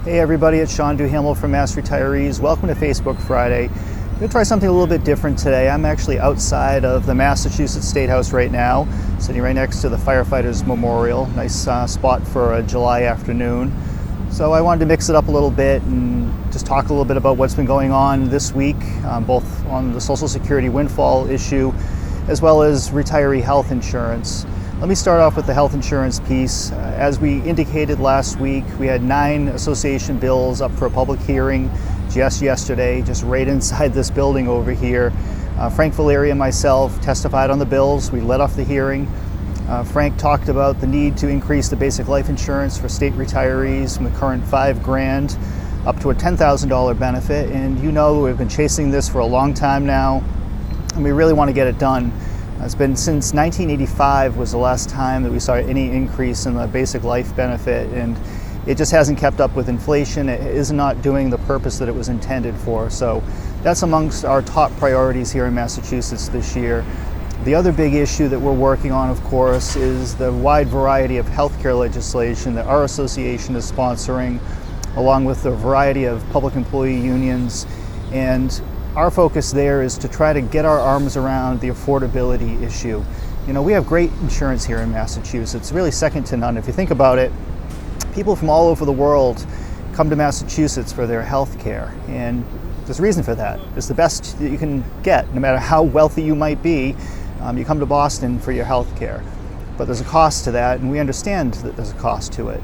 Hey everybody, it's Sean Duhamel from Mass Retirees. Welcome to Facebook Friday. I'm going to try something a little bit different today. I'm actually outside of the Massachusetts State House right now, sitting right next to the Firefighters Memorial. Nice spot for a July afternoon. So I wanted to mix it up a little bit and just talk a little bit about what's been going on this week, both on the Social Security windfall issue as well as retiree health insurance. Let me start off with the health insurance piece. As we indicated last week, we had 9 association bills up for a public hearing just yesterday, just right inside this building over here. Frank Valeri and myself testified on the bills. We led off the hearing. Frank talked about the need to increase the basic life insurance for state retirees from the current $5,000 up to a $10,000 benefit. And you know we've been chasing this for a long time now, and we really want to get it done. It's been since 1985 was the last time that we saw any increase in the basic life benefit, and it just hasn't kept up with inflation. It is not doing the purpose that it was intended for. So that's amongst our top priorities here in Massachusetts this year. The other big issue that we're working on, of course, is the wide variety of healthcare legislation that our association is sponsoring, along with the variety of public employee unions. And our focus there is to try to get our arms around the affordability issue. You know, we have great insurance here in Massachusetts, really second to none. If you think about it, people from all over the world come to Massachusetts for their health care, and there's a reason for that. It's the best that you can get, no matter how wealthy you might be. You come to Boston for your health care, but there's a cost to that, and we understand that there's a cost to it.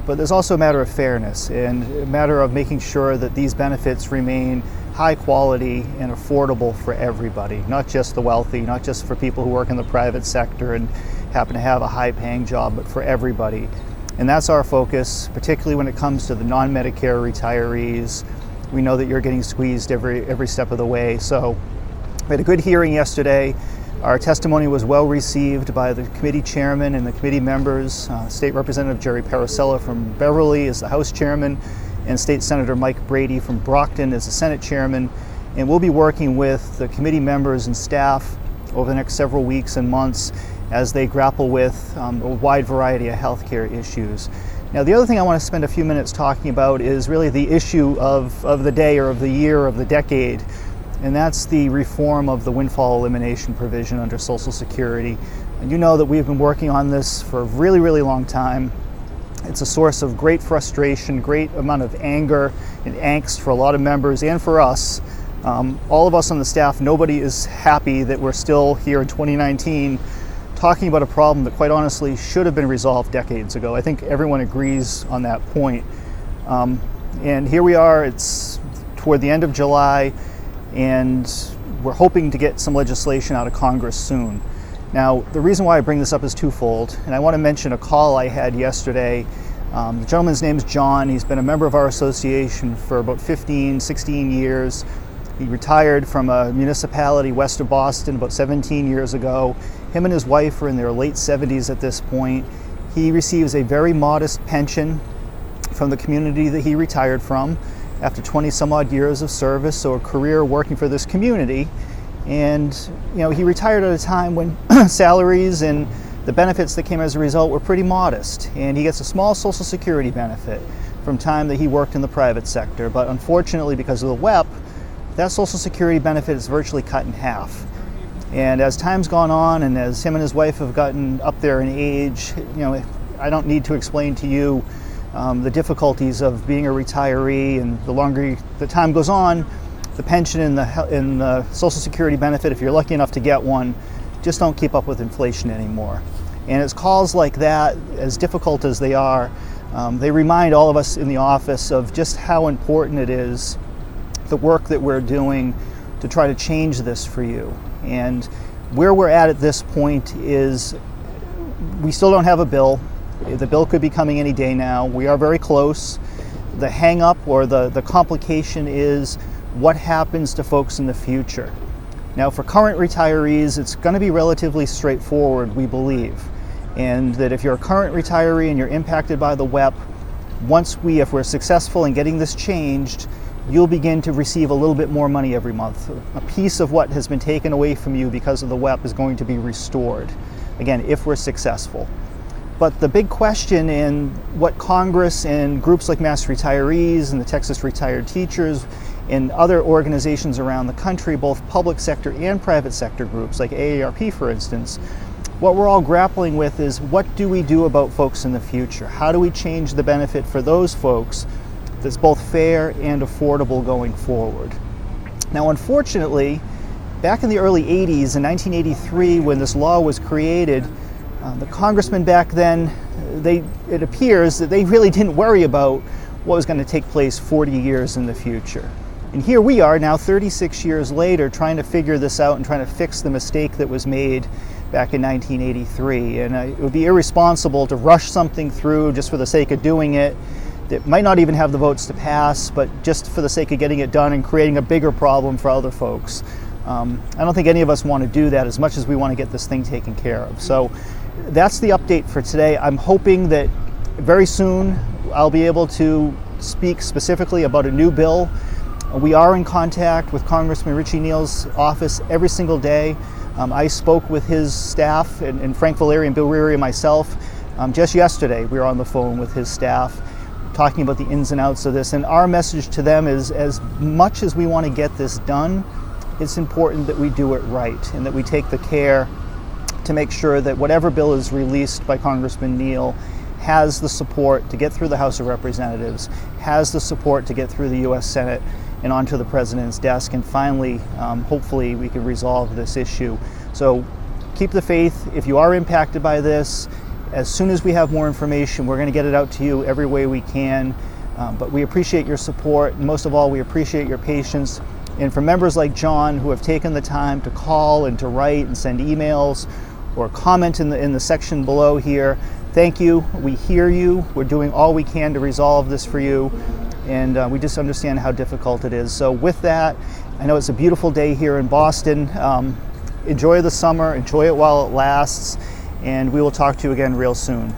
But there's also a matter of fairness and a matter of making sure that these benefits remain high quality and affordable for everybody, not just the wealthy, not just for people who work in the private sector and happen to have a high paying job, but for everybody. And that's our focus, particularly when it comes to the non-Medicare retirees. We know that you're getting squeezed every step of the way. So we had a good hearing yesterday. Our testimony was well received by the committee chairman and the committee members. State Representative Jerry Paracella from Beverly is the House chairman, and State Senator Mike Brady from Brockton is the Senate chairman. And we'll be working with the committee members and staff over the next several weeks and months as they grapple with a wide variety of healthcare issues. Now, the other thing I want to spend a few minutes talking about is really the issue of the day, or of the year, of the decade, and that's the reform of the windfall elimination provision under Social Security. And you know that we've been working on this for a really, really long time. It's a source of great frustration, great amount of anger and angst for a lot of members and for us. All of us on the staff, nobody is happy that we're still here in 2019 talking about a problem that quite honestly should have been resolved decades ago. I think everyone agrees on that point. And here we are, it's toward the end of July, and we're hoping to get some legislation out of Congress soon. Now, the reason why I bring this up is twofold, and I want to mention a call I had yesterday. The gentleman's name is John. He's been a member of our association for about 15, 16 years. He retired from a municipality west of Boston about 17 years ago. Him and his wife are in their late 70s at this point. He receives a very modest pension from the community that he retired from after 20 some odd years of service, so a career working for this community. And you know, he retired at a time when salaries and the benefits that came as a result were pretty modest, and he gets a small Social Security benefit from time that he worked in the private sector. But unfortunately, because of the WEP, that Social Security benefit is virtually cut in half. And as time's gone on, and as him and his wife have gotten up there in age, you know, I don't need to explain to you the difficulties of being a retiree, and the longer the time goes on, the pension and the Social Security benefit, if you're lucky enough to get one, just don't keep up with inflation anymore. And it's calls like that, as difficult as they are, they remind all of us in the office of just how important it is, the work that we're doing to try to change this for you. And where we're at this point is we still don't have a bill. The bill could be coming any day now. We are very close. The hang up, or the complication, is what happens to folks in the future. Now, for current retirees, it's going to be relatively straightforward, we believe. And that if you're a current retiree and you're impacted by the WEP, if we're successful in getting this changed, you'll begin to receive a little bit more money every month. A piece of what has been taken away from you because of the WEP is going to be restored. Again, if we're successful. But the big question in what Congress and groups like Mass Retirees and the Texas Retired Teachers and other organizations around the country, both public sector and private sector groups like AARP, for instance, what we're all grappling with is, what do we do about folks in the future? How do we change the benefit for those folks that's both fair and affordable going forward? Now, unfortunately, back in the early 80s, in 1983, when this law was created, the congressmen back then, it appears that they really didn't worry about what was going to take place 40 years in the future. And here we are now 36 years later trying to figure this out and trying to fix the mistake that was made back in 1983. And it would be irresponsible to rush something through just for the sake of doing it that might not even have the votes to pass, but just for the sake of getting it done and creating a bigger problem for other folks. I don't think any of us want to do that as much as we want to get this thing taken care of. So that's the update for today. I'm hoping that very soon I'll be able to speak specifically about a new bill. We are in contact with Congressman Richie Neal's office every single day. I spoke with his staff and Frank Valeri and Bill Reary and myself just yesterday. We were on the phone with his staff talking about the ins and outs of this. And our message to them is, as much as we want to get this done, it's important that we do it right and that we take the care to make sure that whatever bill is released by Congressman Neal has the support to get through the House of Representatives, has the support to get through the U.S. Senate and onto the President's desk, and finally, hopefully, we can resolve this issue. So keep the faith. If you are impacted by this, as soon as we have more information, we're going to get it out to you every way we can. But we appreciate your support, and most of all, we appreciate your patience. And for members like John who have taken the time to call and to write and send emails or comment in the section below here, thank you. We hear you. We're doing all we can to resolve this for you. And we just understand how difficult it is. So with that, I know it's a beautiful day here in Boston. Enjoy the summer, enjoy it while it lasts, and we will talk to you again real soon.